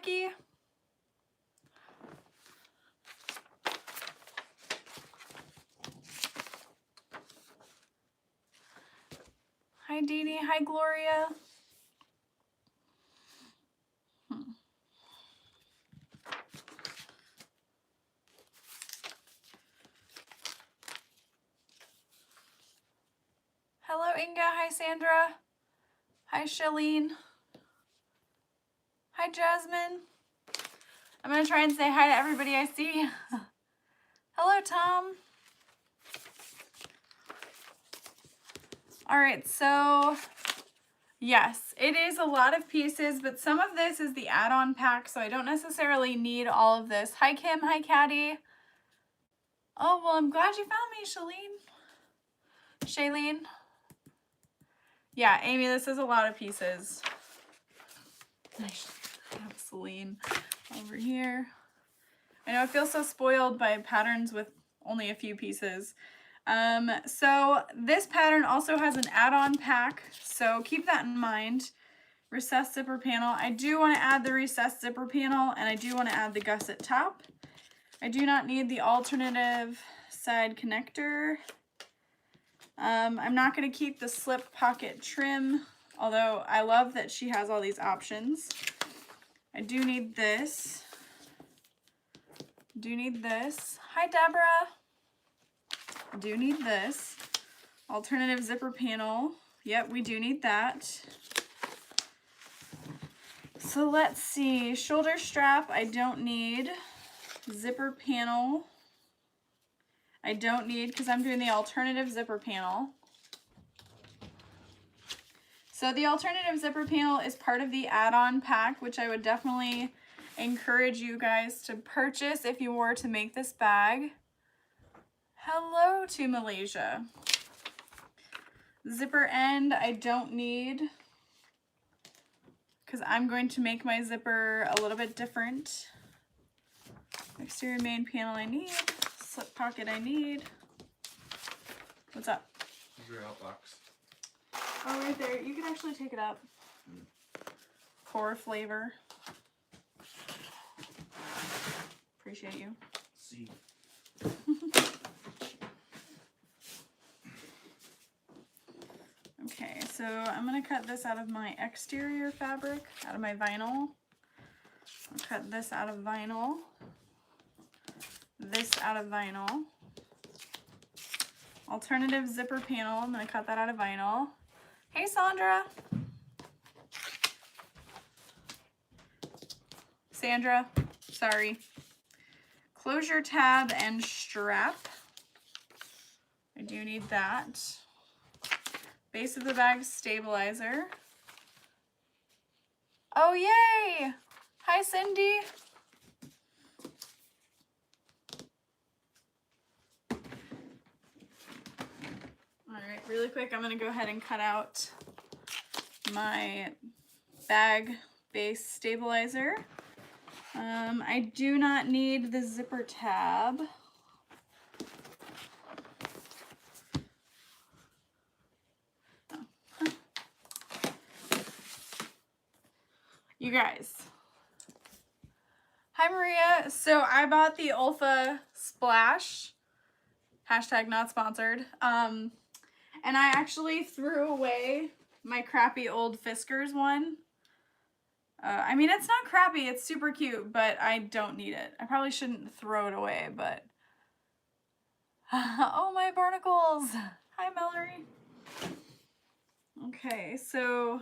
Vicky. Hi, Dee Dee. Hi, Gloria. Hello, Inga. Hi, Sandra. Hi, Shalene. Hi, Jasmine. I'm going to try and say hi to everybody I see. Hello, Tom. All right, so yes, it is a lot of pieces, but some of this is the add-on pack, so I don't necessarily need all of this. Hi, Kim. Hi, Caddy. Oh, well, I'm glad you found me, Shailene. Yeah, Amy, this is a lot of pieces. I have Celine over here. I know I feel so spoiled by patterns with only a few pieces. So this pattern also has an add-on pack, so keep that in mind. Recessed zipper panel. I do want to add the recessed zipper panel, and I do want to add the gusset top. I do not need the alternative side connector. I'm not going to keep the slip pocket trim, although I love that she has all these options. I do need this. Hi, Deborah. Do need this. Alternative zipper panel. Yep, we do need that. So let's see. Shoulder strap, I don't need. Zipper panel, I don't need because I'm doing the alternative zipper panel. So the alternative zipper panel is part of the add-on pack, which I would definitely encourage you guys to purchase if you were to make this bag. Hello to Malaysia. Zipper end, I don't need because I'm going to make my zipper a little bit different. Exterior main panel I need. Slip pocket I need. What's up? Here's your out box. Oh, right there. You can actually take it up. Core flavor. Appreciate you. See. Okay, so I'm going to cut this out of my exterior fabric, out of my vinyl. I'll cut this out of vinyl. This out of vinyl. Alternative zipper panel, I'm going to cut that out of vinyl. Hey, Sandra. Sandra, sorry. Closure tab and strap. I do need that. Base of the bag stabilizer. Oh, yay! Hi, Cindy. All right, really quick, I'm going to go ahead and cut out my bag base stabilizer. I do not need the zipper tab. Oh. You guys. Hi, Maria. So I bought the Olfa Splash. Hashtag not sponsored. And I actually threw away my crappy old Fiskars one. I mean, it's not crappy, it's super cute, but I don't need it. I probably shouldn't throw it away, but... Oh, my barnacles! Hi, Mallory. Okay, so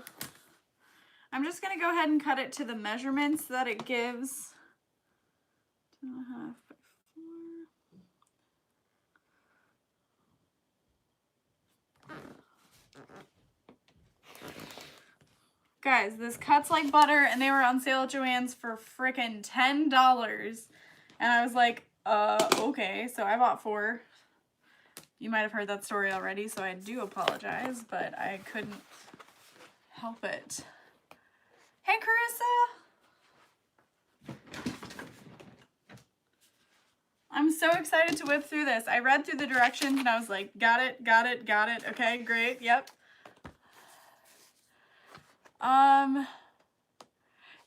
I'm just going to go ahead and cut it to the measurements that it gives. 2.5 by 4. Guys, this cuts like butter, and they were on sale at Joann's for frickin' $10. And I was like, okay. So I bought 4. You might have heard that story already, so I do apologize, but I couldn't help it. Hey, Carissa! I'm so excited to whip through this. I read through the directions, and I was like, got it, got it, got it. Okay, great, yep.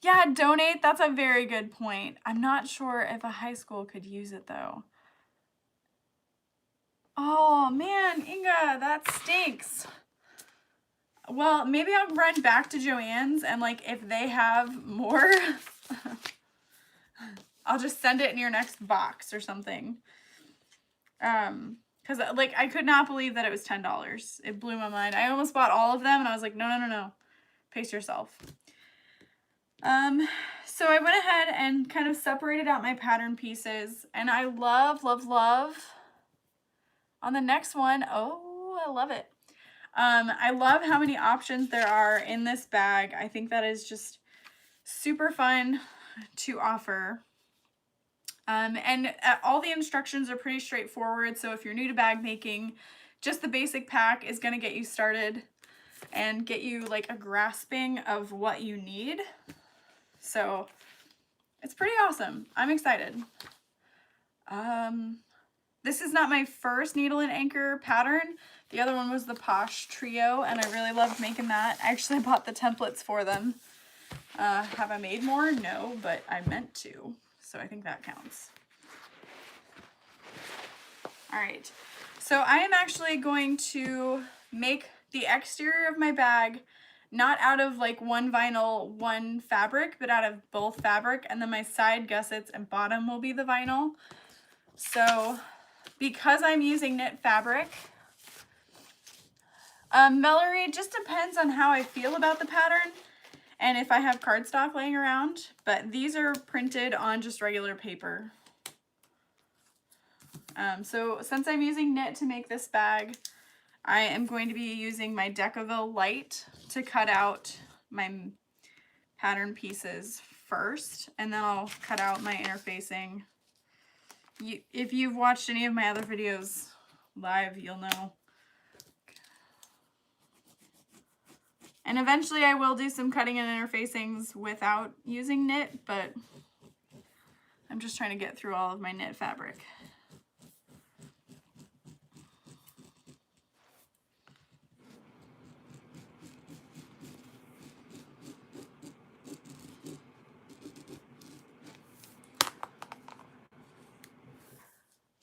Yeah, donate. That's a very good point. I'm not sure if a high school could use it though. Oh man, Inga, that stinks. Well, maybe I'll run back to Joann's and like if they have more, I'll just send it in your next box or something. Because like I could not believe that it was $10. It blew my mind. I almost bought all of them and I was like, no. Pace yourself. So I went ahead and kind of separated out my pattern pieces, and I love on the next one. Oh, I love it. I love how many options there are in this bag. I think that is just super fun to offer. And all the instructions are pretty straightforward. So if you're new to bag making, just the basic pack is going to get you started and get you like a grasping of what you need. So it's pretty awesome. I'm excited. This is not my first needle and anchor pattern. The other one was the Posh Trio, and I really loved making that. I actually bought the templates for them. Have I made more? No, but I meant to. So I think that counts. All right. So I am actually going to make the exterior of my bag not out of like one vinyl, one fabric, but out of both fabric, and then my side gussets and bottom will be the vinyl. So because I'm using knit fabric, Mellery, just depends on how I feel about the pattern and if I have cardstock laying around, but these are printed on just regular paper. So since I'm using knit to make this bag, I am going to be using my Decaville Light to cut out my pattern pieces first, and then I'll cut out my interfacing. If you've watched any of my other videos live, you'll know. And eventually I will do some cutting and interfacings without using knit, but I'm just trying to get through all of my knit fabric.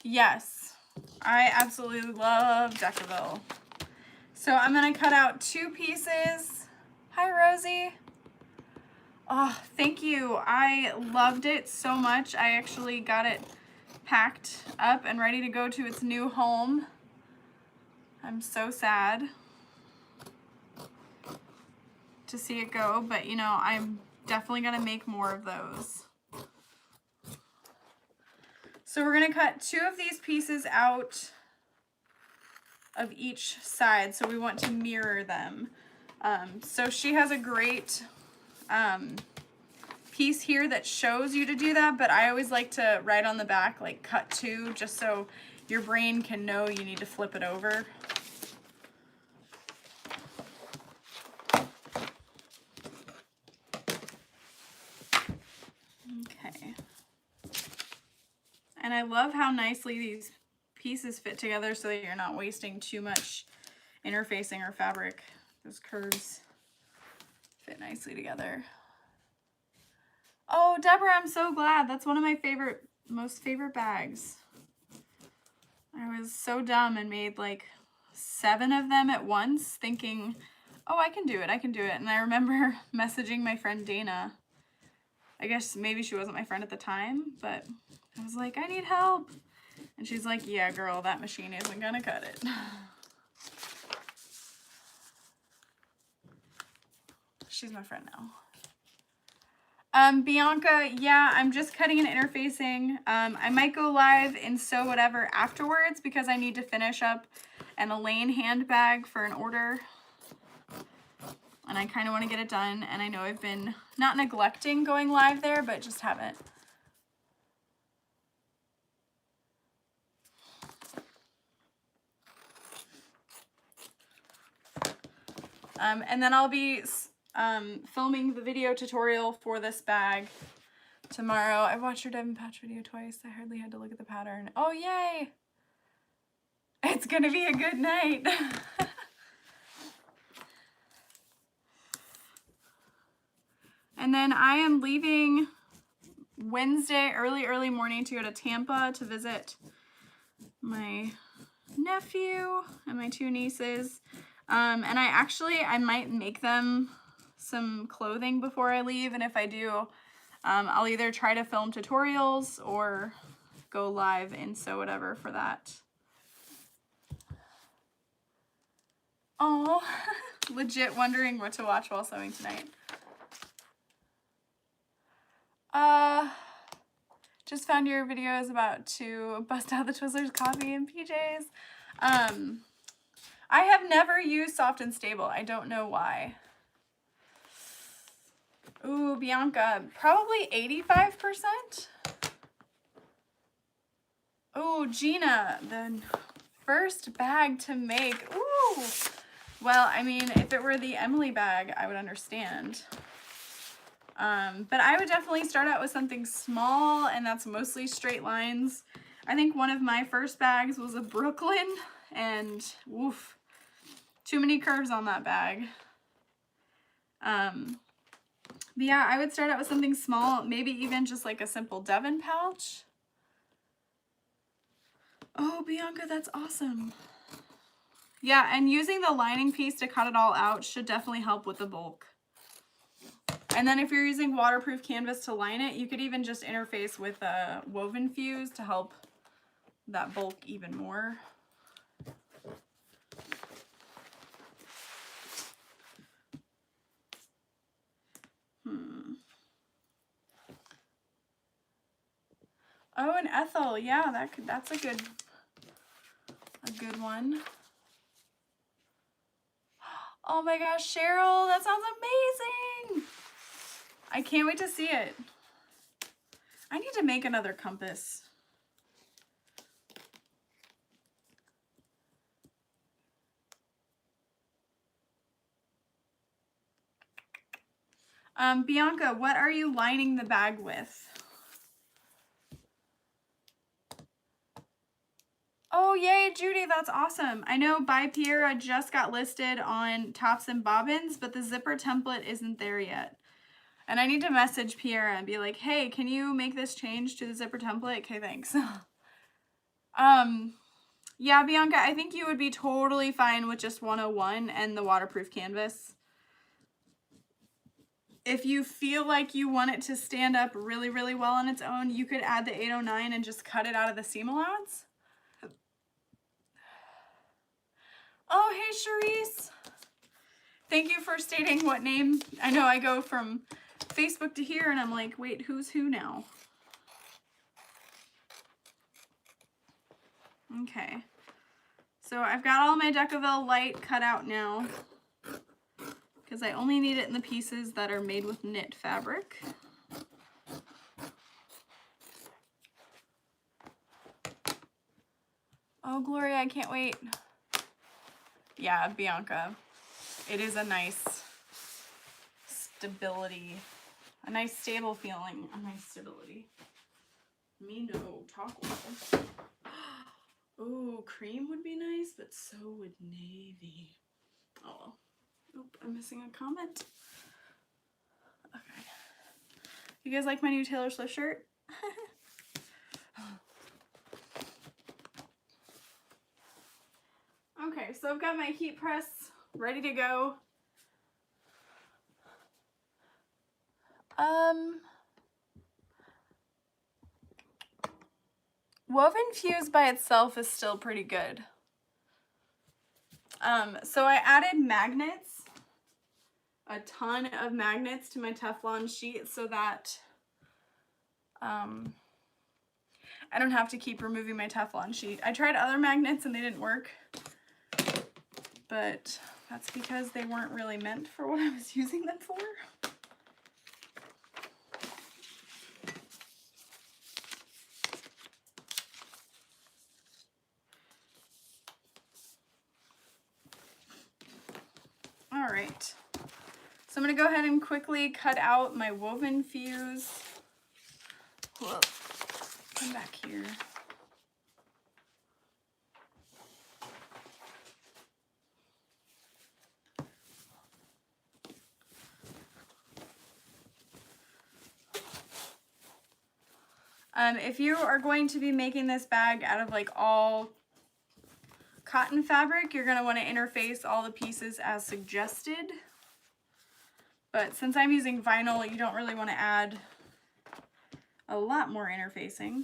Yes, I absolutely love Decaville. So I'm going to cut out 2 pieces. Hi, Rosie. Oh, thank you. I loved it so much. I actually got it packed up and ready to go to its new home. I'm so sad to see it go, but you know, I'm definitely going to make more of those. So we're going to cut 2 of these pieces out of each side, so we want to mirror them. So she has a great piece here that shows you to do that, but I always like to write on the back like cut 2, just so your brain can know you need to flip it over. Okay. And I love how nicely these pieces fit together so that you're not wasting too much interfacing or fabric. Those curves fit nicely together. Oh, Deborah, I'm so glad. That's one of my most favorite bags. I was so dumb and made like 7 of them at once thinking, oh, I can do it. And I remember messaging my friend Dana. I guess maybe she wasn't my friend at the time, but I was like, I need help. And she's like, yeah, girl, that machine isn't gonna cut it. She's my friend now. Bianca, yeah, I'm just cutting and interfacing. I might go live in Sew Whatever afterwards because I need to finish up an Elaine handbag for an order. And I kind of want to get it done. And I know I've been not neglecting going live there, but just haven't. And then I'll be filming the video tutorial for this bag tomorrow. I watched your Devon Patch video twice. I hardly had to look at the pattern. Oh, yay! It's gonna be a good night. And then I am leaving Wednesday, early morning to go to Tampa to visit my nephew and my 2 nieces. And I might make them some clothing before I leave. And if I do, I'll either try to film tutorials or go live and sew whatever for that. Oh, legit wondering what to watch while sewing tonight. Just found your videos about to bust out the Twizzlers coffee and PJs. I have never used Soft and Stable. I don't know why. Ooh, Bianca, probably 85%. Ooh, Gina, the first bag to make. Ooh. Well, I mean, if it were the Emily bag, I would understand. But I would definitely start out with something small, and that's mostly straight lines. I think one of my first bags was a Brooklyn, and woof, too many curves on that bag. But yeah, I would start out with something small, maybe even just like a simple Devon pouch. Oh, Bianca, that's awesome. Yeah, and using the lining piece to cut it all out should definitely help with the bulk. And then if you're using waterproof canvas to line it, you could even just interface with a woven fuse to help that bulk even more. Oh, and Ethel, yeah, that's a good one. Oh my gosh, Cheryl, that sounds amazing! I can't wait to see it. I need to make another compass. Bianca, what are you lining the bag with? Oh, yay, Judy, that's awesome. I know By Piera just got listed on Tops and Bobbins, but the zipper template isn't there yet. And I need to message Piera and be like, hey, can you make this change to the zipper template? Okay, thanks. Yeah, Bianca, I think you would be totally fine with just 101 and the waterproof canvas. If you feel like you want it to stand up really, really well on its own, you could add the 809 and just cut it out of the seam allowance. Oh, hey, Charisse. Thank you for stating what name. I know I go from Facebook to here and I'm like, wait, who's who now? Okay. So I've got all my Decaville light cut out now because I only need it in the pieces that are made with knit fabric. Oh, Gloria, I can't wait. Yeah, Bianca, it is a nice stability, a nice stable feeling, a nice stability. Me no, talk well. Oh, cream would be nice, but so would navy. Oh, oop, I'm missing a comment. Okay. You guys like my new Taylor Swift shirt? Okay, so I've got my heat press ready to go. Woven fuse by itself is still pretty good. So I added magnets, a ton of magnets to my Teflon sheet so that I don't have to keep removing my Teflon sheet. I tried other magnets and they didn't work, but that's because they weren't really meant for what I was using them for. All right, so I'm gonna go ahead and quickly cut out my woven fuse. Whoa. Come back here. If you are going to be making this bag out of like all cotton fabric, you're going to want to interface all the pieces as suggested. But since I'm using vinyl, you don't really want to add a lot more interfacing.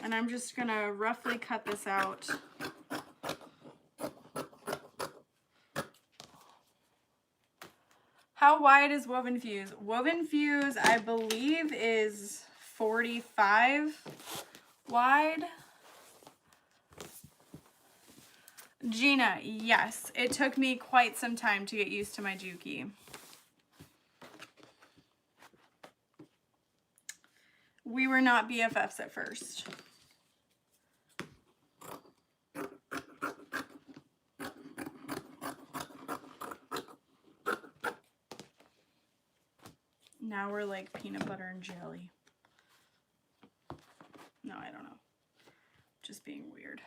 And I'm just going to roughly cut this out. How wide is Woven Fuse? Woven Fuse, I believe, is 45 wide. Gina, yes, it took me quite some time to get used to my Juki. We were not BFFs at first. Now we're like peanut butter and jelly. No, I don't know. Just being weird.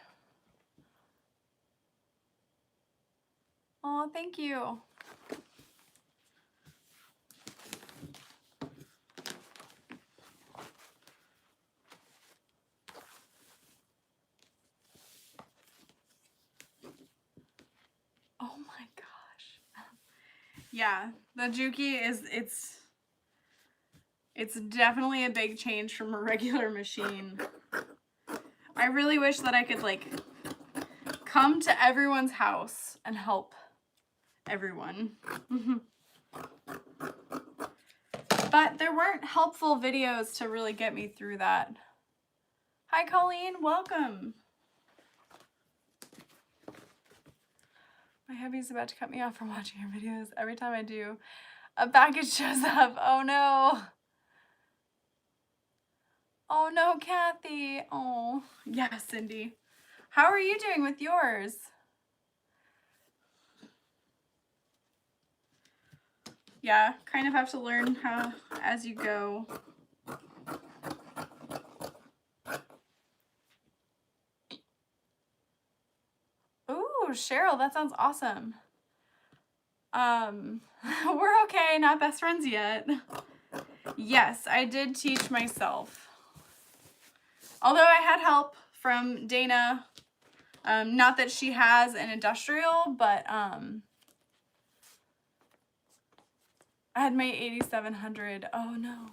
Oh, thank you. Oh my gosh. Yeah, the Juki is, it's definitely a big change from a regular machine. I really wish that I could like come to everyone's house and help everyone. But there weren't helpful videos to really get me through that. Hi Colleen, welcome. My hubby's about to cut me off from watching your videos. Every time I do, a package shows up. Oh no. Oh no, Kathy. Oh, yeah, Cindy. How are you doing with yours? Yeah, kind of have to learn how as you go. Ooh, Cheryl, that sounds awesome. We're okay, not best friends yet. Yes, I did teach myself. Although I had help from Dana. Not that she has an industrial, but I had my 8700. Oh no.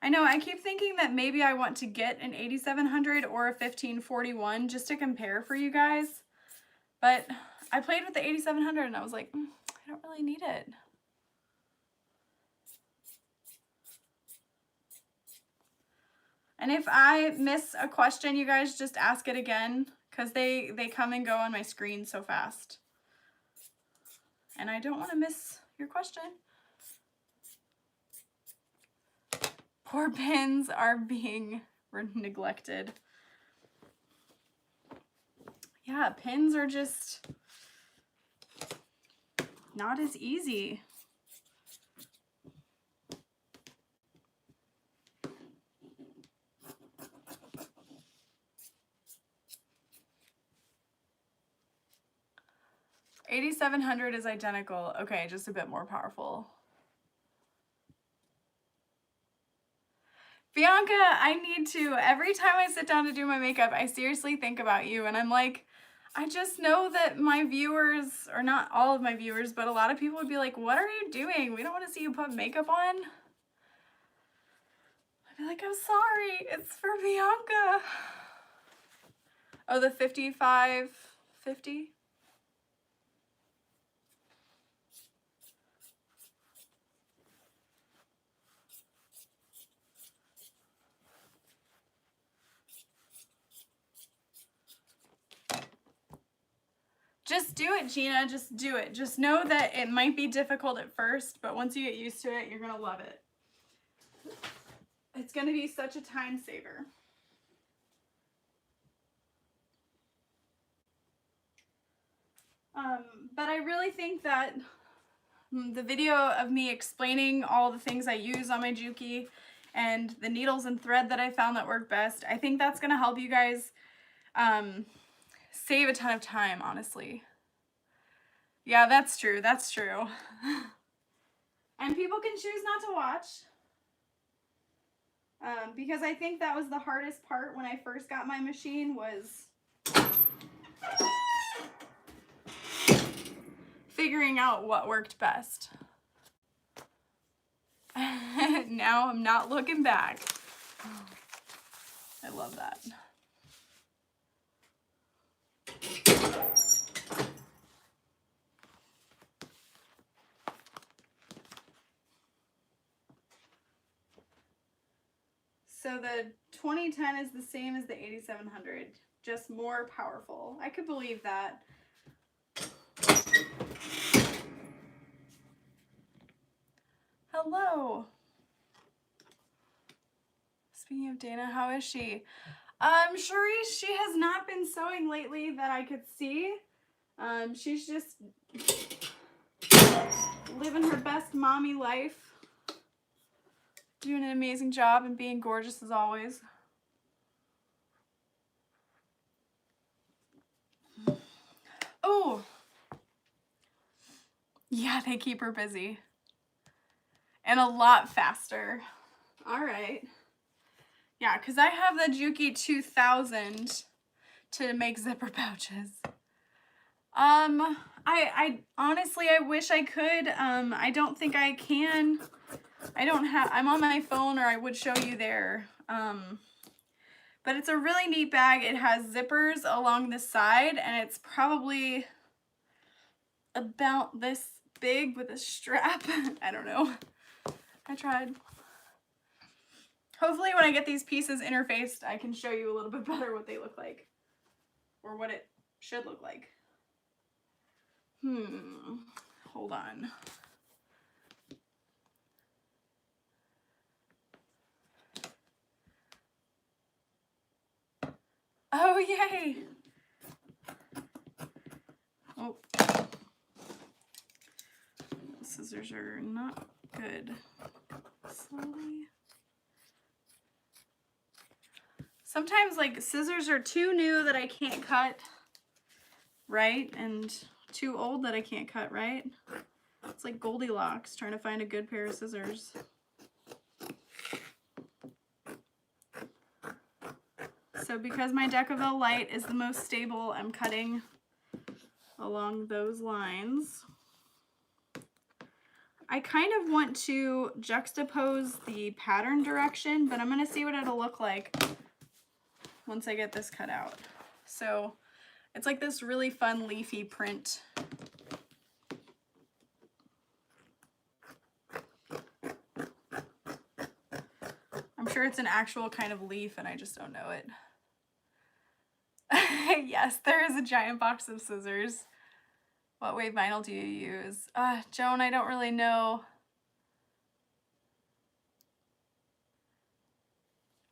I know, I keep thinking that maybe I want to get an 8700 or a 1541 just to compare for you guys. But I played with the 8700 and I was like, I don't really need it. And if I miss a question, you guys just ask it again because they come and go on my screen so fast. And I don't want to miss your question. Poor pins are being neglected. Yeah, pins are just not as easy. $8,700 is identical. Okay, just a bit more powerful. Bianca, I need to. Every time I sit down to do my makeup, I seriously think about you. And I'm like, I just know that my viewers, or not all of my viewers, but a lot of people would be like, what are you doing? We don't want to see you put makeup on. I'd be like, I'm sorry. It's for Bianca. Oh, the 5550? Just do it, Gina. Just do it. Just know that it might be difficult at first, but once you get used to it, you're going to love it. It's going to be such a time saver. But I really think that the video of me explaining all the things I use on my Juki and the needles and thread that I found that work best, I think that's going to help you guys save a ton of time, honestly. Yeah, that's true. That's true. And people can choose not to watch. Because I think that was the hardest part when I first got my machine was figuring out what worked best. Now I'm not looking back. I love that. So the 2010 is the same as the 8700, just more powerful. I could believe that. Hello. Speaking of Dana, how is she? Cherise, she has not been sewing lately that I could see. She's just living her best mommy life. Doing an amazing job and being gorgeous as always. Oh. Yeah, they keep her busy. And a lot faster. All right. Yeah, because I have the Juki 2000 to make zipper pouches. I honestly, I wish I could. I don't think I can. I'm on my phone, or I would show you there. But it's a really neat bag. It has zippers along the side, and it's probably about this big with a strap. I don't know. I tried. Hopefully when I get these pieces interfaced, I can show you a little bit better what they look like. Or what it should look like. Hold on. Oh, yay! Oh. Scissors are not good. Slowly. Sometimes, like, scissors are too new that I can't cut right, and too old that I can't cut right. It's like Goldilocks, trying to find a good pair of scissors. So because my Decaville Light is the most stable, I'm cutting along those lines. I kind of want to juxtapose the pattern direction, but I'm going to see what it'll look like once I get this cut out. So it's like this really fun leafy print. I'm sure it's an actual kind of leaf and I just don't know it. Yes, there is a giant box of scissors. What weight vinyl do you use? Joan, I don't really know.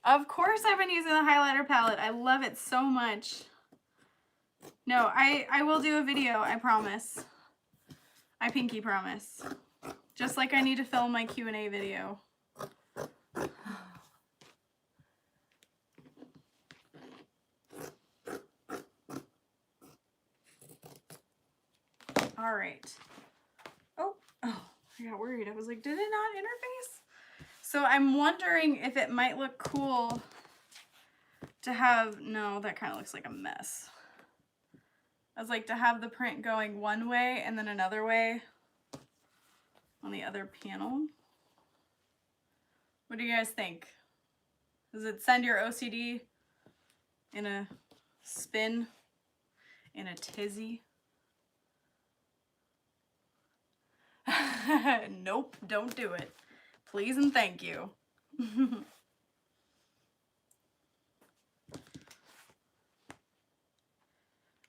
Of course I've been using the highlighter palette. I love it so much. No, I will do a video, I promise. I pinky promise. Just like I need to film my Q&A video. All right. Oh, I got worried. I was like, did it not interface? So I'm wondering if it might look cool to have, no, that kind of looks like a mess. I was like, to have the print going one way and then another way on the other panel. What do you guys think? Does it send your OCD in a spin, in a tizzy? Nope, don't do it. Please and thank you.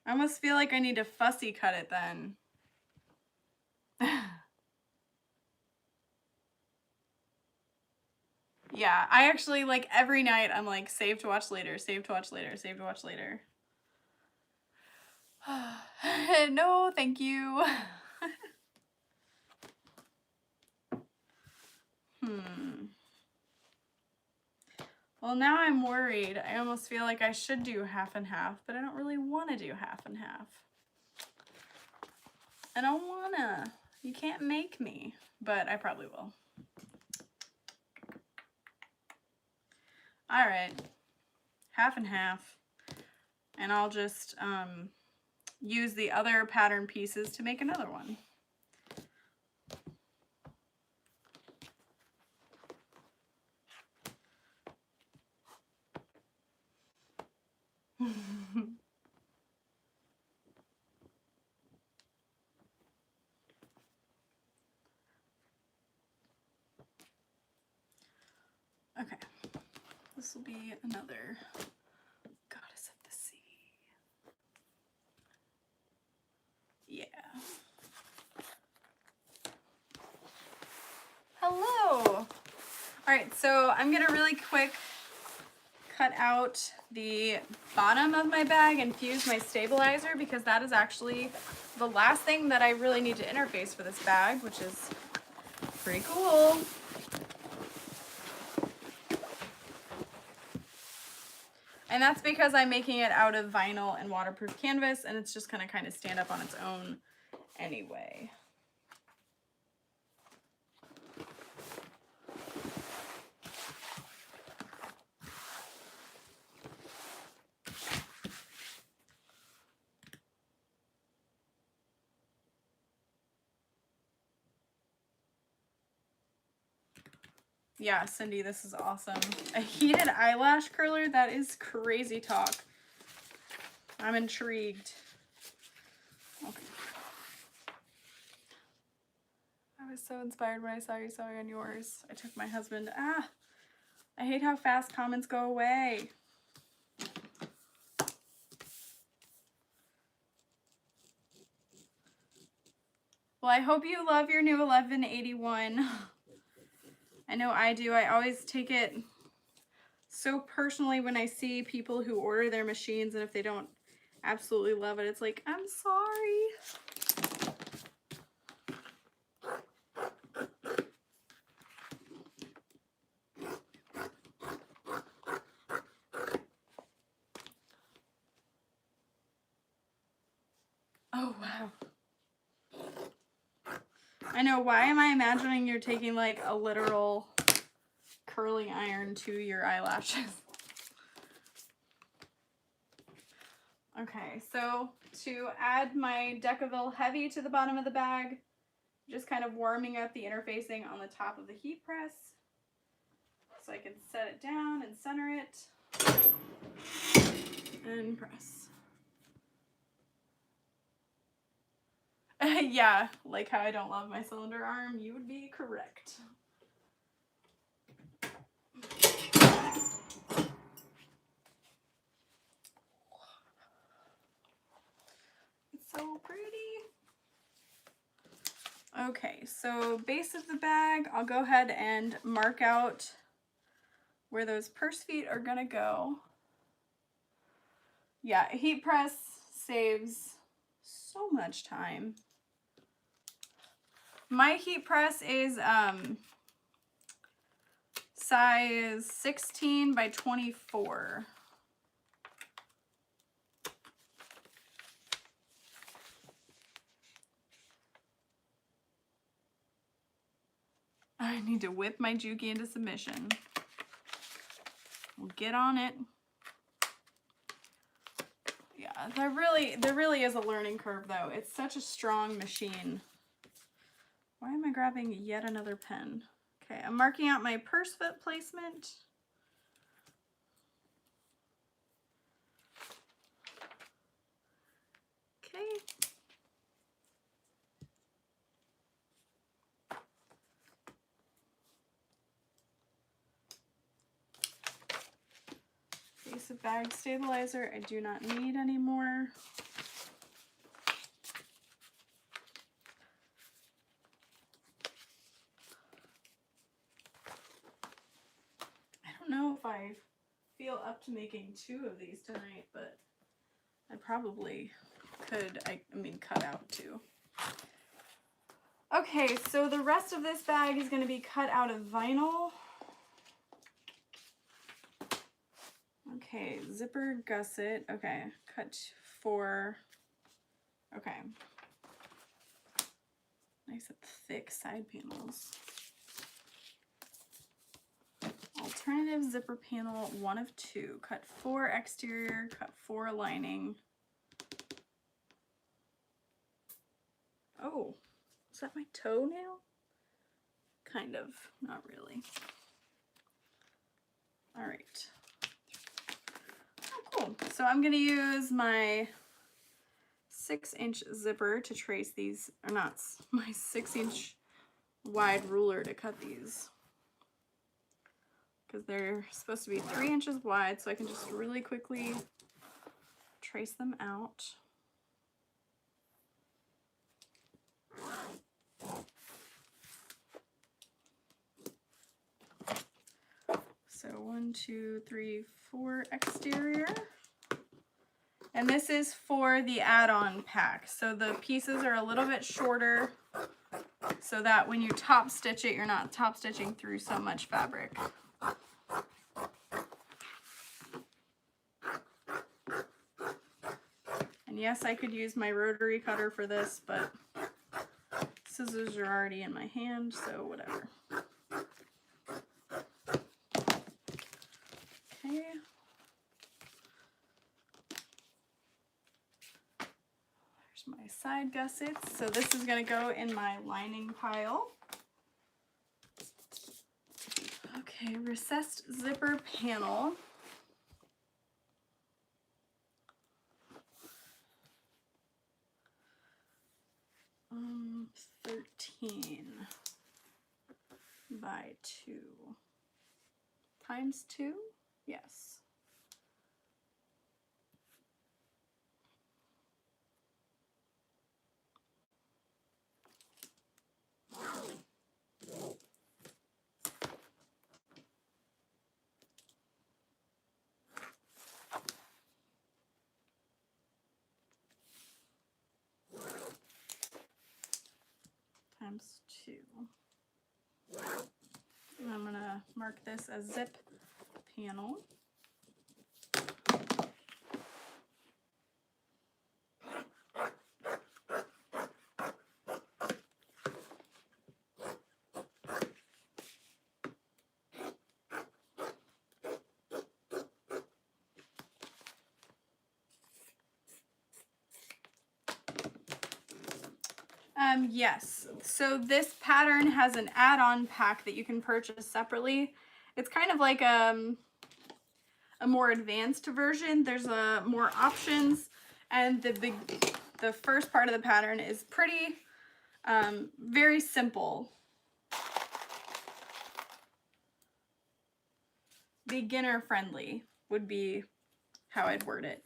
I almost feel like I need to fussy cut it then. Yeah, I actually, like, every night I'm like, save to watch later, save to watch later, save to watch later. No, thank you. Well, now I'm worried. I almost feel like I should do half and half, but I don't really want to do half and half. I don't wanna. You can't make me, but I probably will. All right, half and half. And I'll just use the other pattern pieces to make another one. Okay, this will be another Goddess of the Sea. Yeah. Hello. All right, so I'm gonna really quick cut out the bottom of my bag and fuse my stabilizer, because that is actually the last thing that I really need to interface for this bag, which is pretty cool. And that's because I'm making it out of vinyl and waterproof canvas, and it's just gonna kind of stand up on its own anyway. Yeah, Cindy, this is awesome. A heated eyelash curler? That is crazy talk. I'm intrigued. Okay. I was so inspired when I saw you sewing on yours. I took my husband. I hate how fast comments go away. Well, I hope you love your new 1181. I know I do. I always take it so personally when I see people who order their machines, and if they don't absolutely love it, it's like, I'm sorry. Oh, wow. I know. Why am I imagining you're taking like a literal curling iron to your eyelashes? Okay, so to add my Decaville Heavy to the bottom of the bag, just kind of warming up the interfacing on the top of the heat press so I can set it down and center it and press. Yeah, like how I don't love my cylinder arm, you would be correct. It's so pretty. Okay, so base of the bag, I'll go ahead and mark out where those purse feet are gonna go. Yeah, a heat press saves so much time. My heat press is size 16 by 24. I need to whip my Juki into submission. We'll get on it. Yeah, there really is a learning curve though. It's such a strong machine. Why am I grabbing yet another pen? Okay, I'm marking out my purse foot placement. Okay. Base of bag stabilizer, I do not need anymore. I don't know if I feel up to making 2 of these tonight, but I probably could, I mean, cut out 2. Okay, so the rest of this bag is going to be cut out of vinyl. Okay, zipper gusset. Okay, cut 4. Okay. Nice and thick side panels. Alternative zipper panel, 1 of 2. Cut 4 exterior, cut 4 lining. Oh, is that my toenail? Kind of, not really. All right. Oh, cool. So I'm gonna use my 6-inch zipper to trace these, or not, my 6-inch wide ruler to cut these. Because they're supposed to be 3 inches wide, so I can just really quickly trace them out. So 1, 2, 3, 4 exterior. And this is for the add-on pack. So the pieces are a little bit shorter so that when you top stitch it, you're not top stitching through so much fabric. And yes, I could use my rotary cutter for this, but scissors are already in my hand, so whatever. Okay. There's my side gussets. So this is going to go in my lining pile. Okay, recessed zipper panel. Um, 13 by 2 times 2, yes. Times 2. And I'm gonna mark this as zip panel. Yes, so this pattern has an add-on pack that you can purchase separately. It's kind of like a more advanced version. There's more options, and the first part of the pattern is pretty very simple. Beginner friendly would be how I'd word it.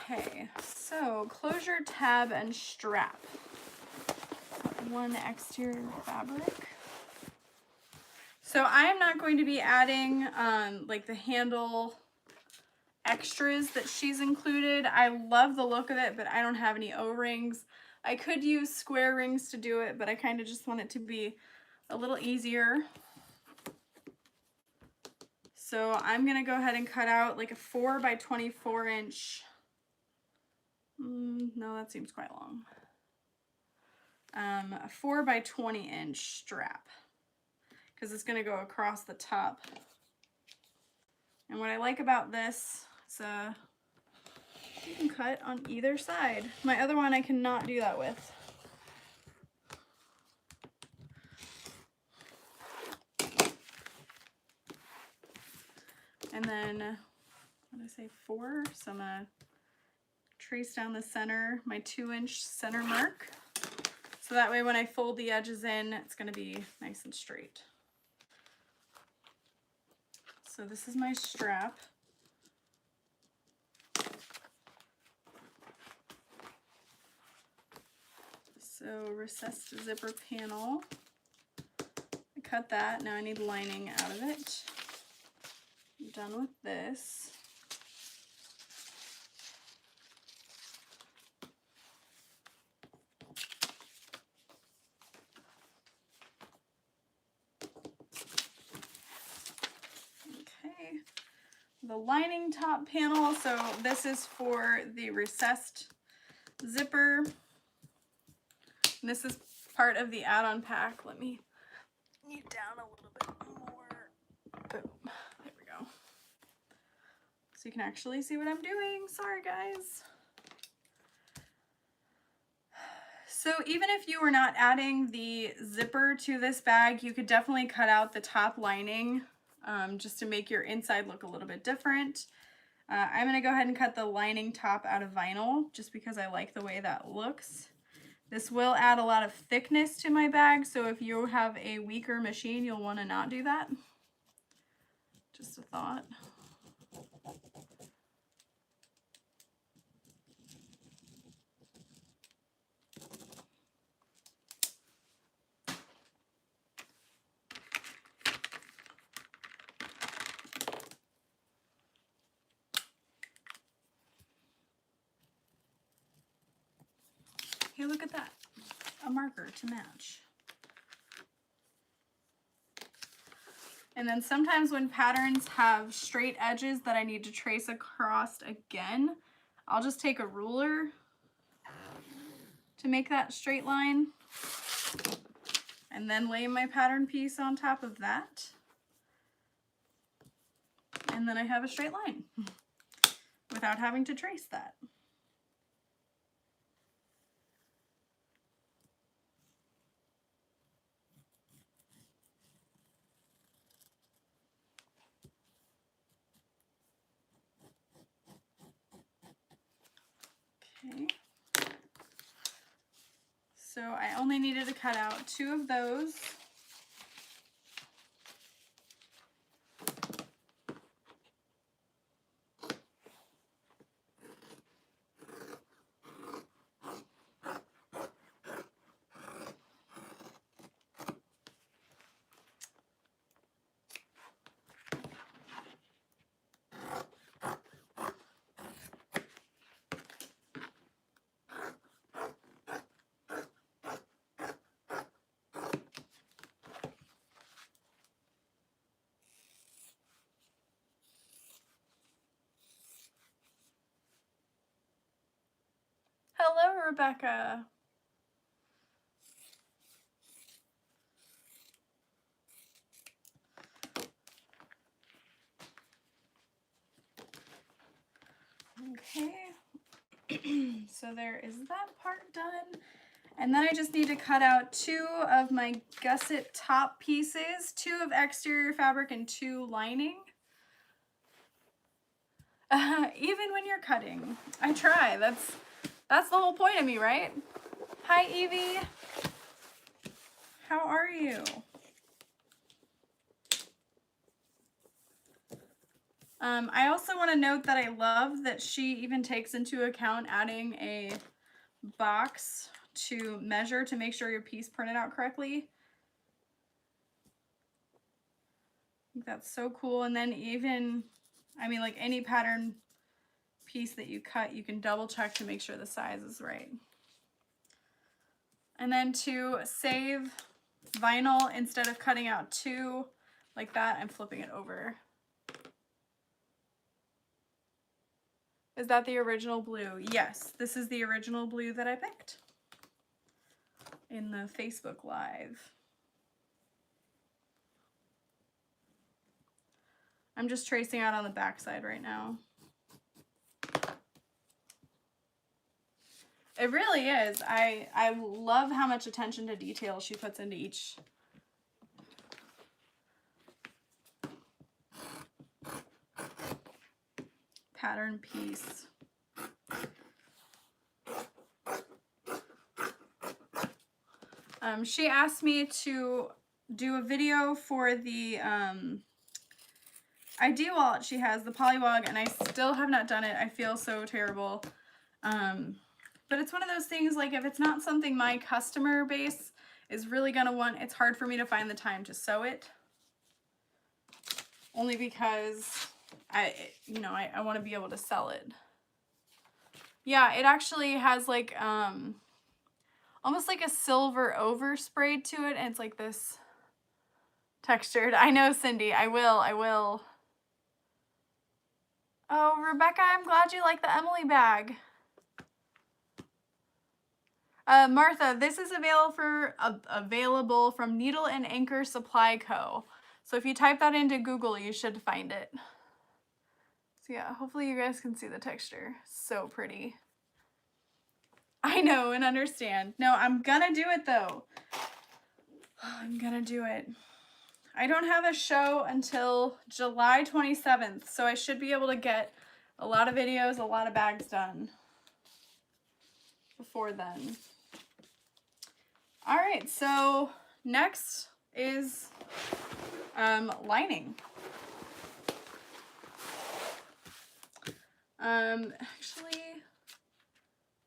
Okay, so closure, tab, and strap. 1 exterior fabric. So I am not going to be adding like the handle extras that she's included. I love the look of it, but I don't have any O-rings. I could use square rings to do it, but I kind of just want it to be a little easier. So I'm gonna go ahead and cut out like a 4 by 24 inch. No, that seems quite long. A 4 by 20 inch strap, because it's gonna go across the top. And what I like about this is you can cut on either side. My other one I cannot do that with. And then, what did I say, 4? So I'm gonna trace down the center, my 2-inch center mark. So that way when I fold the edges in, it's gonna be nice and straight. So this is my strap. So recessed zipper panel. I cut that, now I need lining out of it. I'm done with this. Okay, the lining top panel. So this is for the recessed zipper. And this is part of the add-on pack. Let me get down a little bit more. Boom. There we go. So you can actually see what I'm doing. Sorry, guys. So even if you were not adding the zipper to this bag, you could definitely cut out the top lining just to make your inside look a little bit different. I'm going to go ahead and cut the lining top out of vinyl just because I like the way that looks. This will add a lot of thickness to my bag, so if you have a weaker machine, you'll want to not do that. Just a thought. Hey, look at that. A marker to match. And then sometimes when patterns have straight edges that I need to trace across again, I'll just take a ruler to make that straight line and then lay my pattern piece on top of that. And then I have a straight line without having to trace that. Okay. So I only needed to cut out 2 of those. Hello, Rebecca. Okay, so there is that part done. And then I just need to cut out 2 of my gusset top pieces, 2 of exterior fabric and 2 lining. Even when you're cutting, I try. That's the whole point of me, right? Hi, Evie. How are you? I also want to note that I love that she even takes into account adding a box to measure to make sure your piece printed out correctly. I think that's so cool. And then even, I mean, like any pattern piece that you cut, you can double check to make sure the size is right. And then to save vinyl, instead of cutting out 2 like that, I'm flipping it over. Is that the original blue? Yes, this is the original blue that I picked in the Facebook Live. I'm just tracing out on the back side right now. It really is. I love how much attention to detail she puts into each pattern piece. She asked me to do a video for the ID wallet she has, the Polywog, and I still have not done it. I feel so terrible. But it's one of those things, like, if it's not something my customer base is really gonna want, it's hard for me to find the time to sew it. Only because I want to be able to sell it. Yeah, it actually has like almost like a silver overspray to it, and it's like this textured. I know, Cindy. I will. Oh, Rebecca, I'm glad you like the Emily bag. Martha, this is available from Needle and Anchor Supply Co. So if you type that into Google, you should find it. So yeah, hopefully you guys can see the texture. So pretty. I know and understand. No, I'm gonna do it though. I'm gonna do it. I don't have a show until July 27th, so I should be able to get a lot of videos, a lot of bags done before then. All right, so next is lining. Actually,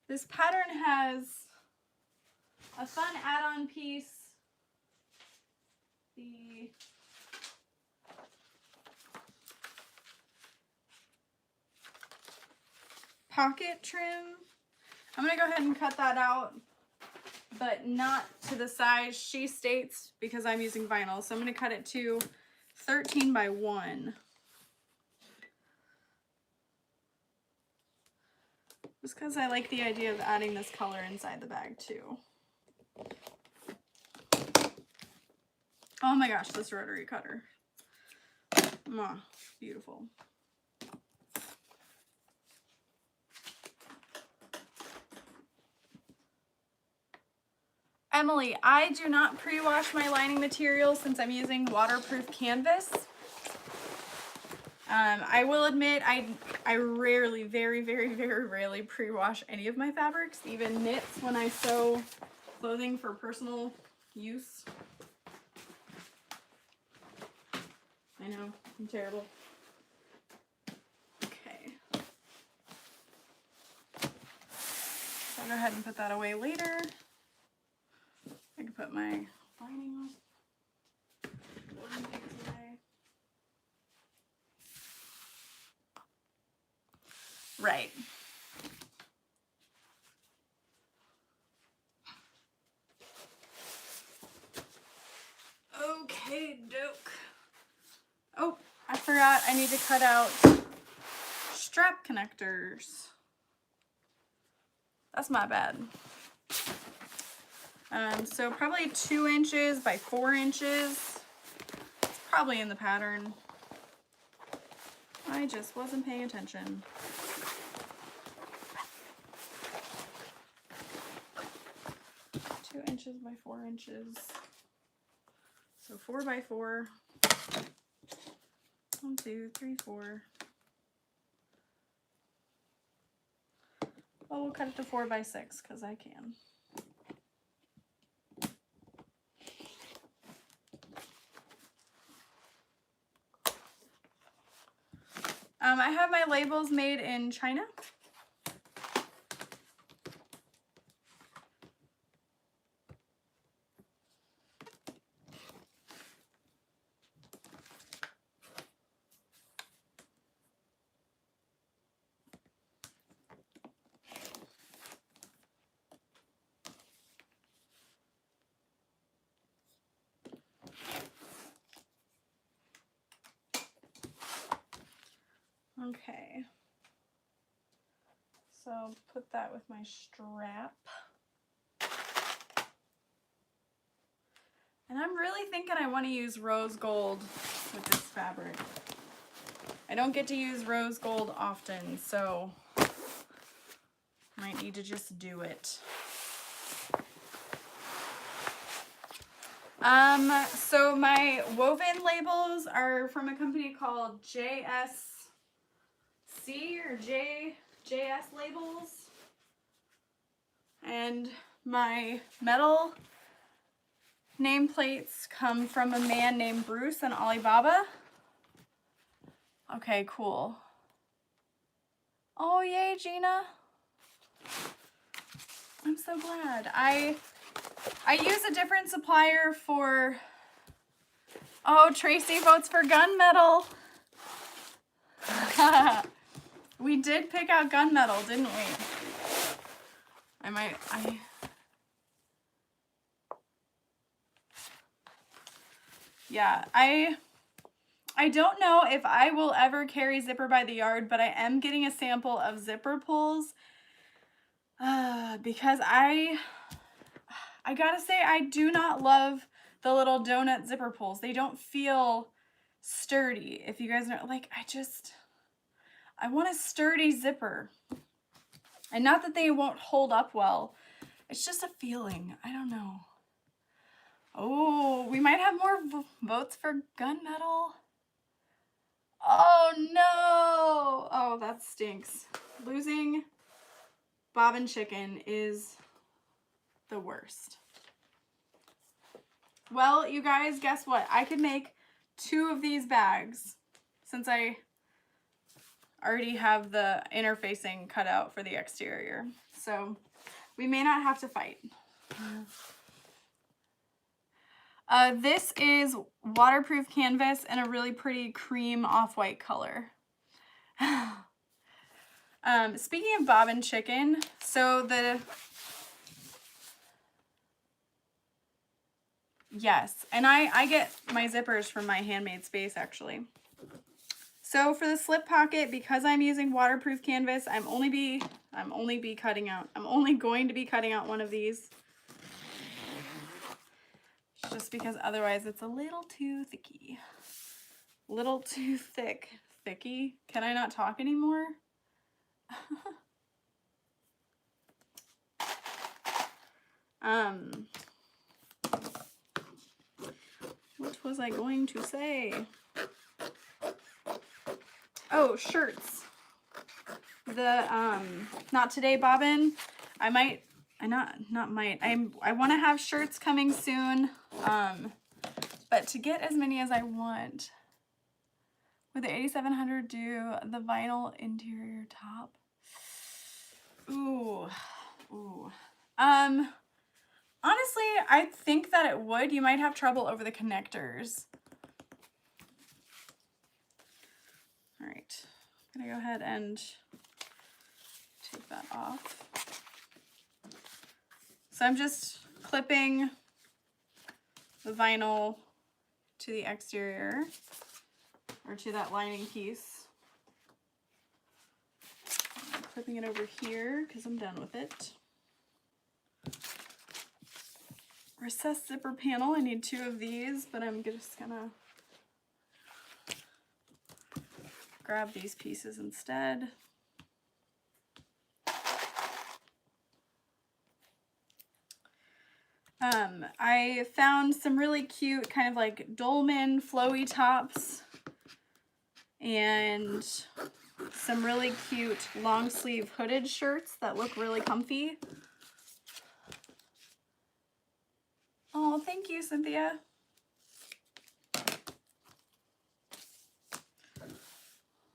this pattern has a fun add-on piece. The pocket trim. I'm gonna go ahead and cut that out, but not to the size she states because I'm using vinyl. So I'm gonna cut it to 13 by 1. Just because I like the idea of adding this color inside the bag too. Oh my gosh, this rotary cutter. Mwah, beautiful. Emily, I do not pre-wash my lining material since I'm using waterproof canvas. I will admit I rarely, very rarely pre-wash any of my fabrics, even knits when I sew clothing for personal use. I know, I'm terrible. Okay. So I'll go ahead and put that away later. I can put my lining on. Right. Okay, doke. Oh, I forgot I need to cut out strap connectors. That's my bad. So probably 2 inches by 4 inches. It's probably in the pattern. I just wasn't paying attention. Inches by 4 inches. So 4 by 4. 1, 2, 3, 4. Well, we'll cut it to 4 by 6 because I can. I have my labels made in China. Okay. So put that with my strap. And I'm really thinking I want to use rose gold with this fabric. I don't get to use rose gold often, so might need to just do it. So my woven labels are from a company called JSC or JS Labels. And my metal nameplates come from a man named Bruce in Alibaba. Okay, cool. Oh, yay, Gina. I'm so glad. I use a different supplier for... Oh, Tracy votes for gunmetal. We did pick out gunmetal, didn't we? Yeah, I I don't know if I will ever carry zipper by the yard, but I am getting a sample of zipper pulls because I gotta say, I do not love the little donut zipper pulls. They don't feel sturdy. If you guys know, like, I want a sturdy zipper. And not that they won't hold up well. It's just a feeling. I don't know. Oh, we might have more votes for gunmetal. Oh, no. Oh, that stinks. Losing bobbin chicken is the worst. Well, you guys, guess what? I could make 2 of these bags since I already have the interfacing cut out for the exterior. So we may not have to fight. This is waterproof canvas in a really pretty cream off-white color. Speaking of bobbin chicken, so yes, and I get my zippers from my Handmade Space actually. So for the slip pocket, because I'm using waterproof canvas, I'm only going to be cutting out one of these. Just because otherwise it's a little too thicky. Little too thick. Thicky? Can I not talk anymore? What was I going to say? Oh, shirts. The not today bobbin. I might, I want to have shirts coming soon. But to get as many as I want, would the 8700 do the vinyl interior top? Ooh. Honestly, I think that it would. You might have trouble over the connectors. All right, I'm gonna go ahead and take that off. So I'm just clipping the vinyl to the exterior, or to that lining piece. I'm clipping it over here because I'm done with it. Recessed zipper panel, I need 2 of these, but I'm just gonna grab these pieces instead. I found some really cute kind of like dolman flowy tops and some really cute long sleeve hooded shirts that look really comfy. Oh, thank you, Cynthia.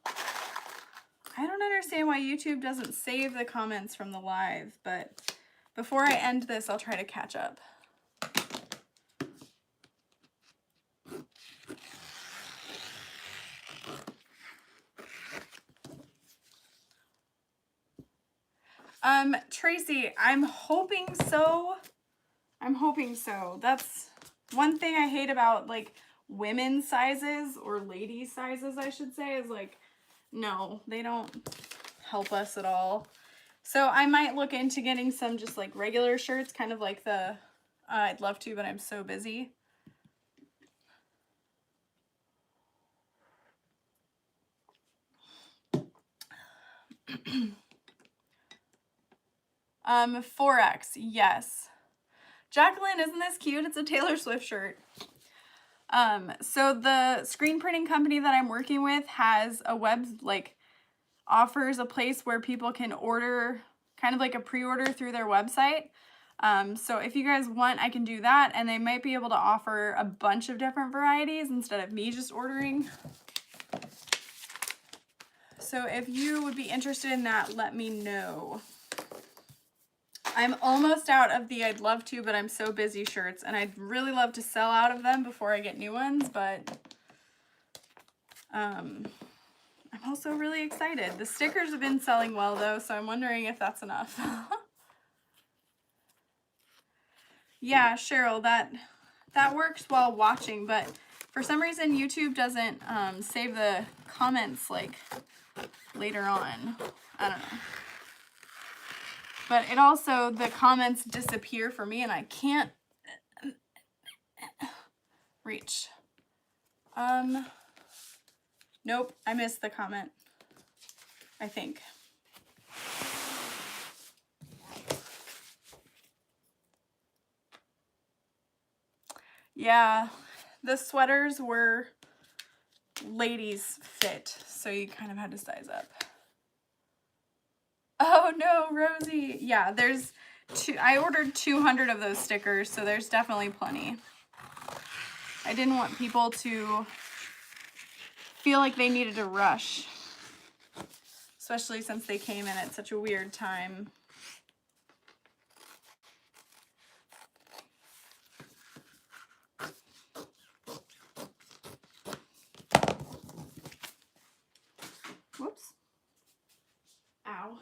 I don't understand why YouTube doesn't save the comments from the live, but before I end this, I'll try to catch up. Tracy, I'm hoping so. That's one thing I hate about like women's sizes, or ladies' sizes, I should say, is like, no, they don't help us at all. So I might look into getting some just like regular shirts, kind of like the, I'd love to, but I'm so busy. Um, 4X, yes. Jacqueline, isn't this cute? It's a Taylor Swift shirt. So the screen printing company that I'm working with has a offers a place where people can order, kind of like a pre-order through their website. So if you guys want, I can do that, and they might be able to offer a bunch of different varieties instead of me just ordering. So if you would be interested in that, let me know. I'm almost out of the I'd love to, but I'm so busy shirts, and I'd really love to sell out of them before I get new ones, but I'm also really excited. The stickers have been selling well though, so I'm wondering if that's enough. Yeah, Cheryl, that works while watching, but For some reason, YouTube doesn't save the comments like later on. I don't know. But it also, the comments disappear for me and I can't reach. Nope, I missed the comment, I think. Yeah, the sweaters were ladies fit, so you kind of had to size up. Oh no, Rosie. Yeah, there's I ordered 200 of those stickers, so there's definitely plenty. I didn't want people to feel like they needed to rush, especially since they came in at such a weird time. Whoops. Ow.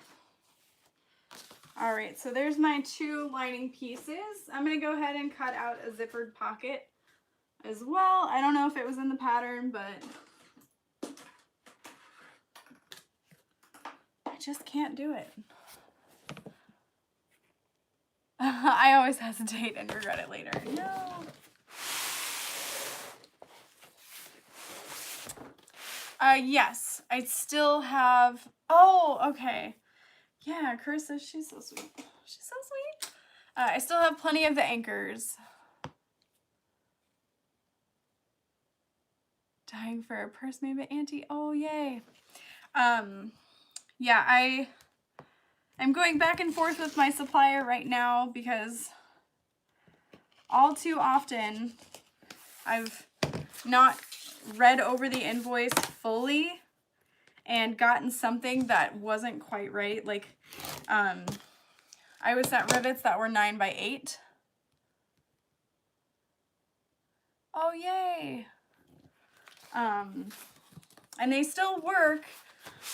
All right, so there's my 2 lining pieces. I'm gonna go ahead and cut out a zippered pocket as well. I don't know if it was in the pattern, but I just can't do it. I always hesitate and regret it later. No. Yes, I still have, oh, okay. Yeah, Carissa, she's so sweet. She's so sweet. I still have plenty of the anchors. Dying for a purse made by Auntie. Oh, yay. Yeah, I'm going back and forth with my supplier right now because all too often I've not read over the invoice fully and gotten something that wasn't quite right. Like, I was sent rivets that were 9 by 8. Oh, yay. And they still work,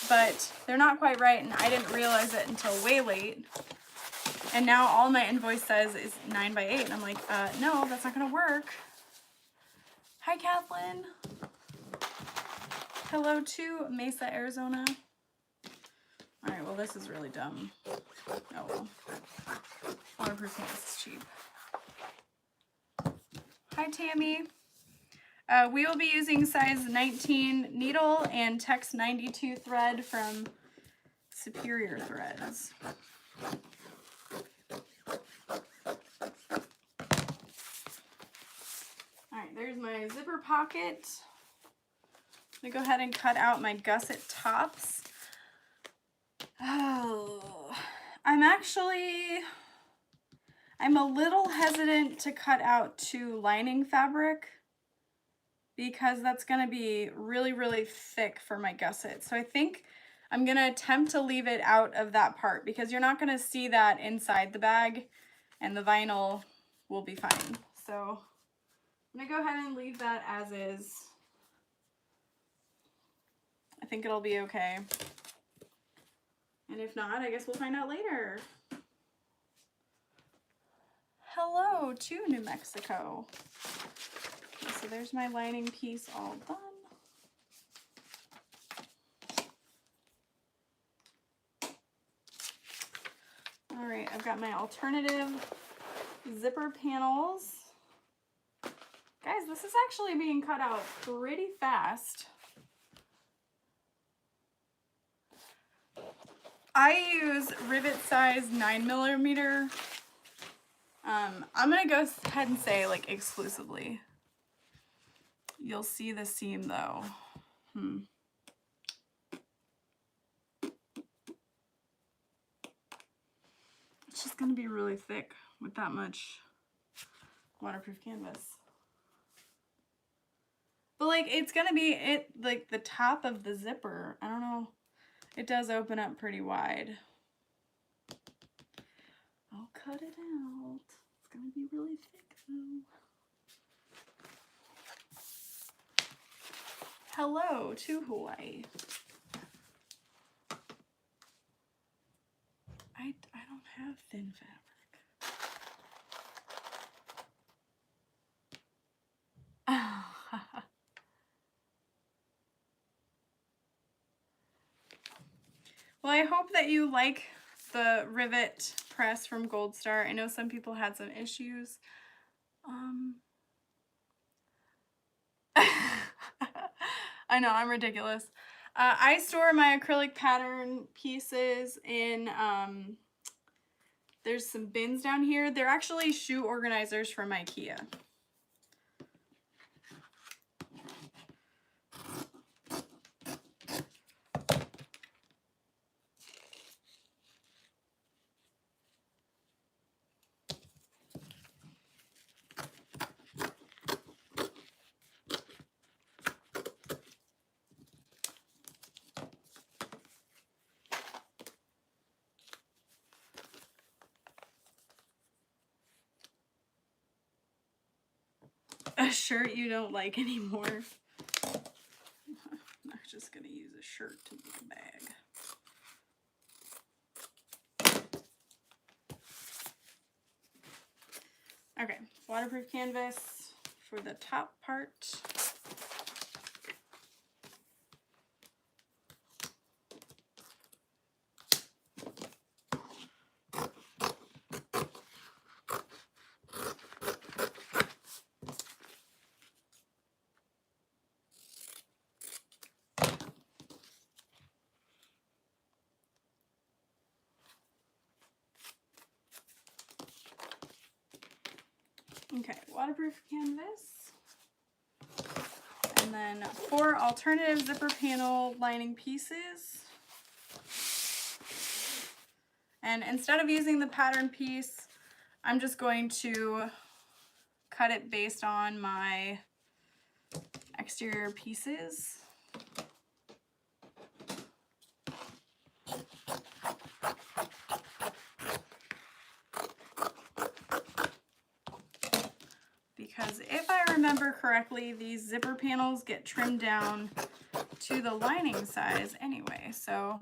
but they're not quite right, and I didn't realize it until way late. And now all my invoice says is 9 by 8, and I'm like, no, that's not gonna work. Hi, Kathleen. Hello to Mesa, Arizona. All right, well, this is really dumb. Oh, well. Waterproof canvas is cheap. Hi, Tammy. We will be using size 19 needle and text 92 thread from Superior Threads. All right, there's my zipper pocket. I'm gonna go ahead and cut out my gusset tops. Oh, I'm a little hesitant to cut out 2 lining fabric because that's gonna be really, really thick for my gusset. So I think I'm gonna attempt to leave it out of that part because you're not gonna see that inside the bag and the vinyl will be fine. So I'm gonna go ahead and leave that as is. I think it'll be okay. And if not, I guess we'll find out later. Hello to New Mexico. Okay, so there's my lining piece all done. All right, I've got my alternative zipper panels. Guys, this is actually being cut out pretty fast. I use rivet size 9mm. I'm gonna go ahead and say like exclusively. You'll see the seam though. It's just gonna be really thick with that much waterproof canvas. But like it's gonna be like the top of the zipper. I don't know. It does open up pretty wide. I'll cut it out. It's gonna be really thick though. Hello to Hawaii. I don't have thin fabric. Well, I hope that you like the rivet press from Gold Star. I know some people had some issues. I know, I'm ridiculous. I store my acrylic pattern pieces in, there's some bins down here. They're actually shoe organizers from IKEA. A shirt you don't like anymore. I'm not just gonna use a shirt to make a bag. Okay, waterproof canvas for the top part. Okay, waterproof canvas. And then 4 alternative zipper panel lining pieces. And instead of using the pattern piece, I'm just going to cut it based on my exterior pieces. Because if I remember correctly, these zipper panels get trimmed down to the lining size anyway. So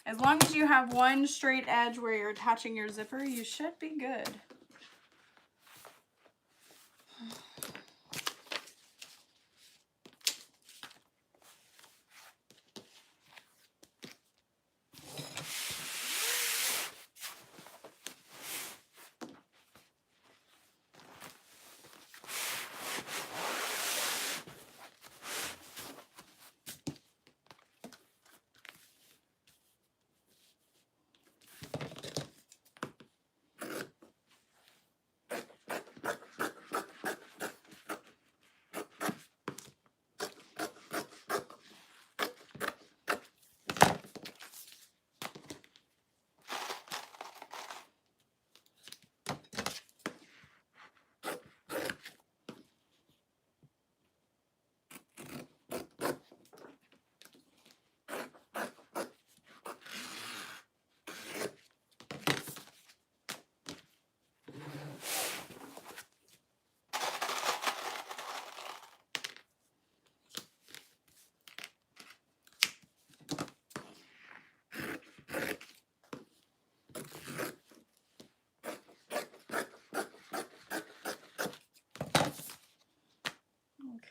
as long as you have one straight edge where you're attaching your zipper, you should be good.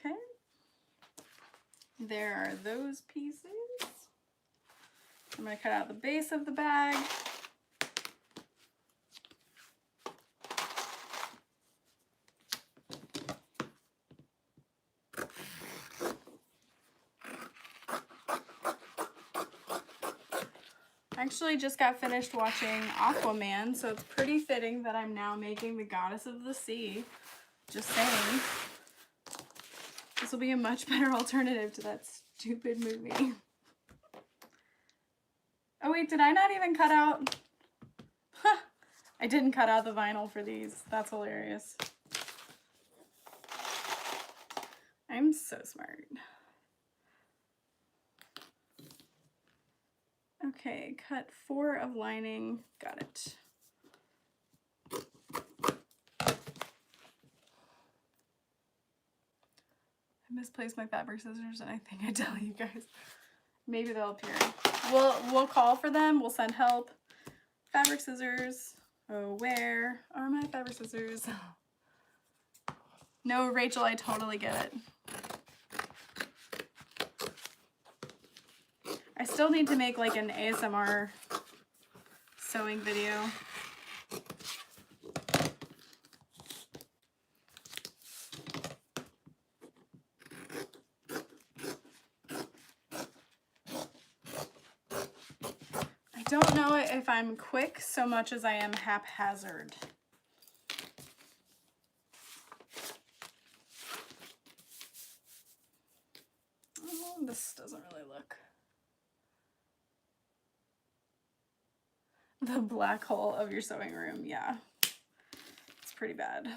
Okay, there are those pieces. I'm going to cut out the base of the bag. I actually just got finished watching Aquaman, so it's pretty fitting that I'm now making the Goddess of the Sea. Just saying. This will be a much better alternative to that stupid movie. Oh wait, did I not even cut out? Huh, I didn't cut out the vinyl for these. That's hilarious. I'm so smart. Okay, cut 4 of lining. Got it. I misplaced my fabric scissors, and I think I tell you guys. Maybe they'll appear. We'll call for them. We'll send help. Fabric scissors. Oh, where are my fabric scissors? No, Rachel, I totally get it. I still need to make like an ASMR sewing video. I don't know if I'm quick so much as I am haphazard. Oh, this doesn't really look. The black hole of your sewing room, yeah. It's pretty bad.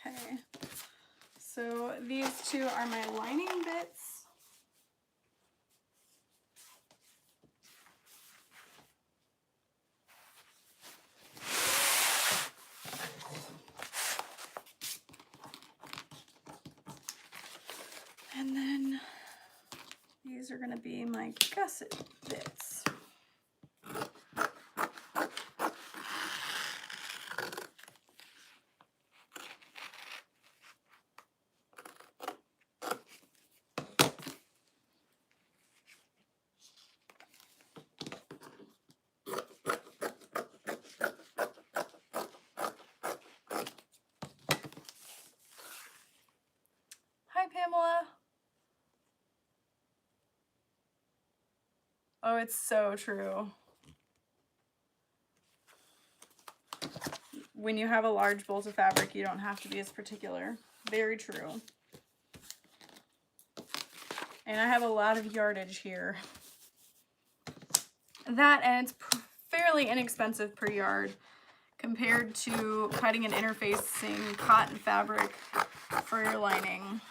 Okay, so these two are my lining bits. And then these are going to be my gusset bits. Hi, Pamela. Oh, it's so true. When you have a large bolt of fabric, you don't have to be as particular. Very true. And I have a lot of yardage here. That, and it's fairly inexpensive per yard compared to cutting and interfacing cotton fabric for your lining.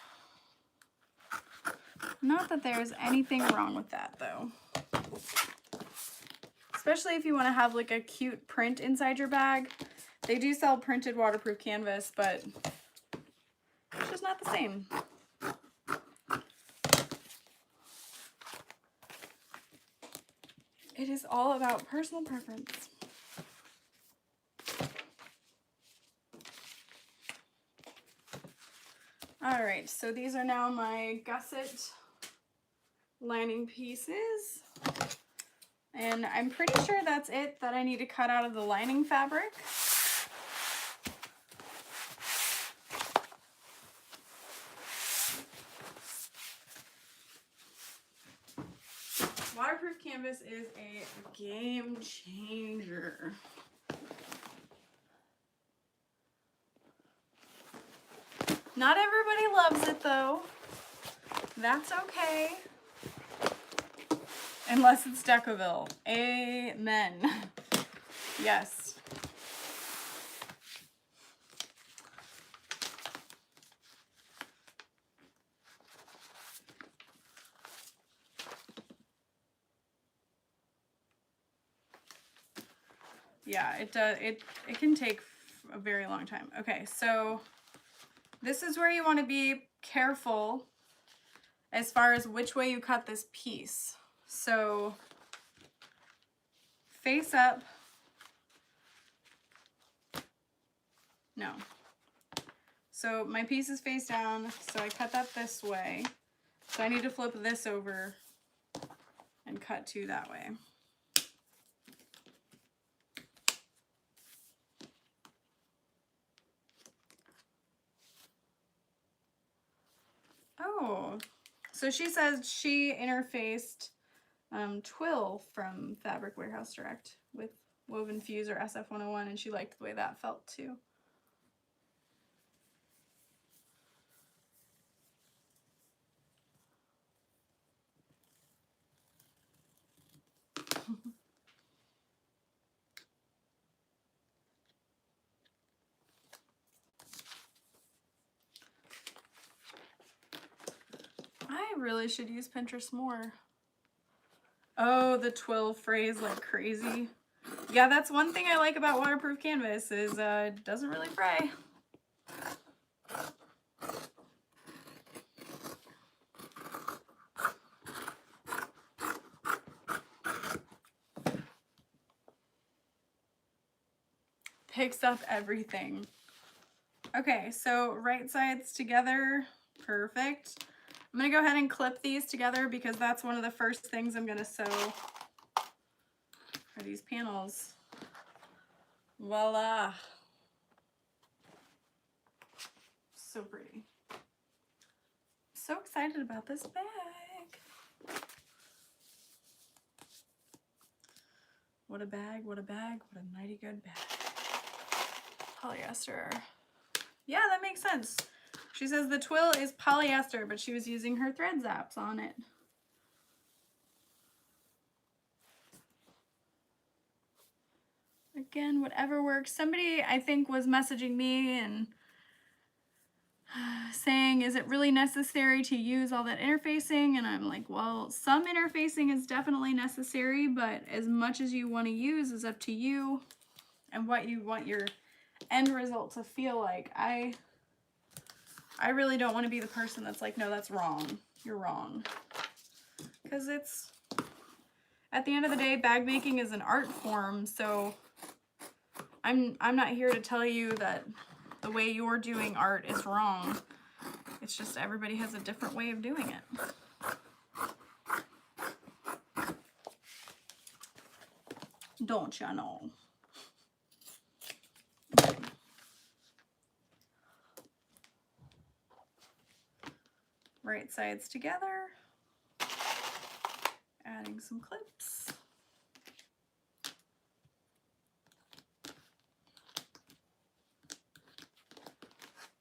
Not that there's anything wrong with that though. Especially if you want to have like a cute print inside your bag. They do sell printed waterproof canvas, but it's just not the same. It is all about personal preference. All right, so these are now my gusset lining pieces. And I'm pretty sure that's it that I need to cut out of the lining fabric. Waterproof canvas is a game changer. Not everybody loves it though. That's okay. Unless it's Decoville. Amen. Yes. Yeah, it does. It can take a very long time. Okay, so this is where you want to be careful as far as which way you cut this piece. So face up. No. So my piece is face down, so I cut that this way. So I need to flip this over and cut two that way. Oh, so she says she interfaced Twill from Fabric Warehouse Direct with Woven Fuse or SF101, and she liked the way that felt too. I really should use Pinterest more. Oh, the twill frays like crazy. Yeah, that's one thing I like about waterproof canvas is it doesn't really fray. Picks up everything. Okay, so right sides together, perfect. I'm gonna go ahead and clip these together because that's one of the first things I'm gonna sew for these panels. Voila. So pretty. So excited about this bag. What a bag, what a bag, what a mighty good bag. Polyester. Yeah, that makes sense. She says the twill is polyester, but she was using her thread zaps on it. Again, whatever works. Somebody, I think, was messaging me and saying, is it really necessary to use all that interfacing? And I'm like, well, some interfacing is definitely necessary, but as much as you want to use is up to you and what you want your end result to feel like. I really don't want to be the person that's like, no, that's wrong. You're wrong. Because it's, at the end of the day, bag making is an art form, so I'm not here to tell you that the way you're doing art is wrong. It's just everybody has a different way of doing it. Don't ya know? Right sides together. Adding some clips.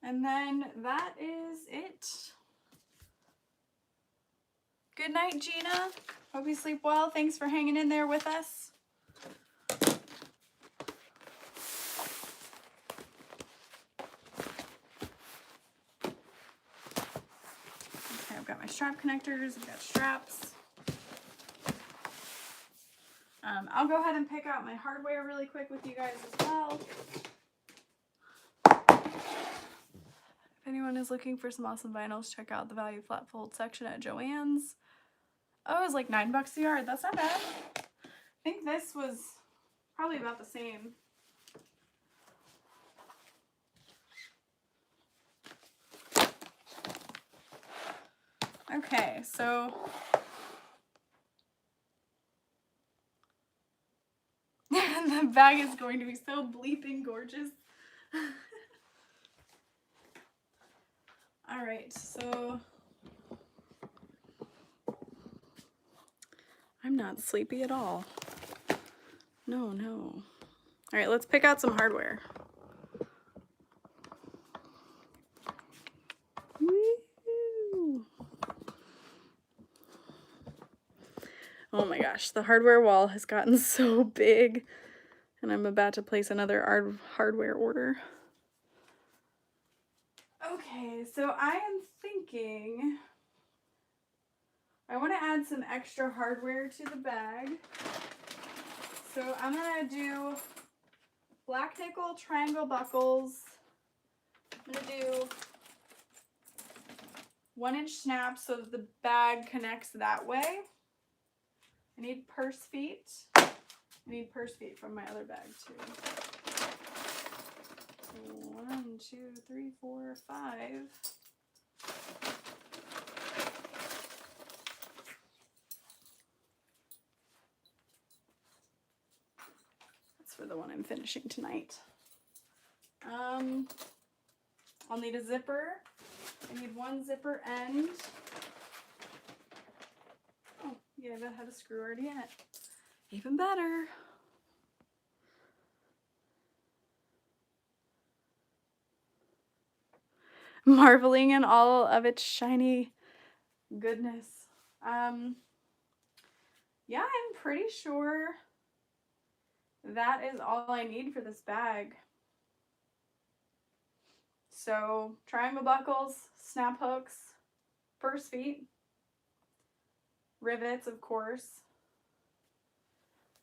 And then that is it. Good night, Gina. Hope you sleep well. Thanks for hanging in there with us. Okay, I've got my strap connectors. I've got straps. I'll go ahead and pick out my hardware really quick with you guys as well. If anyone is looking for some awesome vinyls, check out the value flat fold section at Joann's. Oh, it was like $9 a yard. That's not bad. I think this was probably about the same. Okay, so the bag is going to be so bleeping gorgeous. All right, so I'm not sleepy at all. No, no. All right, let's pick out some hardware. Woo! Oh my gosh, the hardware wall has gotten so big, and I'm about to place another hardware order. Okay, so I am thinking I want to add some extra hardware to the bag. So I'm going to do black nickel triangle buckles. I'm going to do 1-inch snaps so that the bag connects that way. I need purse feet. I need purse feet from my other bag too. So 1, 2, 3, 4, 5. That's for the one I'm finishing tonight. I'll need a zipper. I need 1 zipper end. Oh, yeah, that had a screw already in it. Even better. Marveling in all of its shiny goodness. Yeah, I'm pretty sure that is all I need for this bag. So triangle buckles, snap hooks, purse feet. rivets, of course.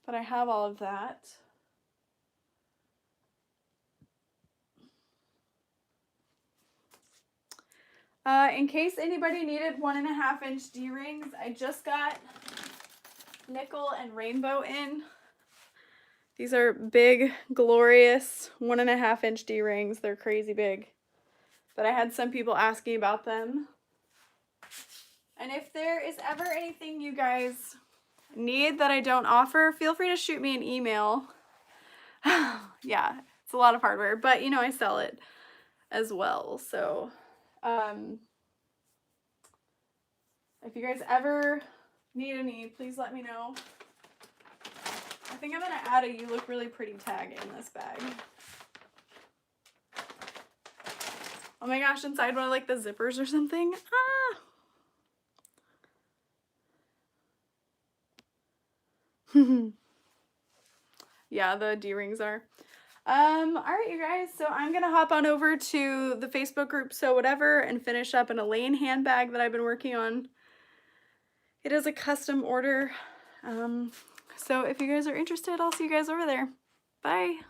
But I have all of that. In case anybody needed 1.5-inch D-rings, I just got nickel and rainbow in. These are big, glorious 1.5-inch D-rings. They're crazy big. But I had some people asking about them. And if there is ever anything you guys need that I don't offer, feel free to shoot me an email. Yeah, it's a lot of hardware, but you know, I sell it as well. So, if you guys ever need any, please let me know. I think I'm gonna add a "You Look Really Pretty" tag in this bag. Oh my gosh, inside one of like the zippers or something. Ah! Yeah, the D-rings are. Alright you guys, so I'm gonna hop on over to the Facebook group So Whatever and finish up an Elaine handbag that I've been working on. It is a custom order. So if you guys are interested, I'll see you guys over there. Bye!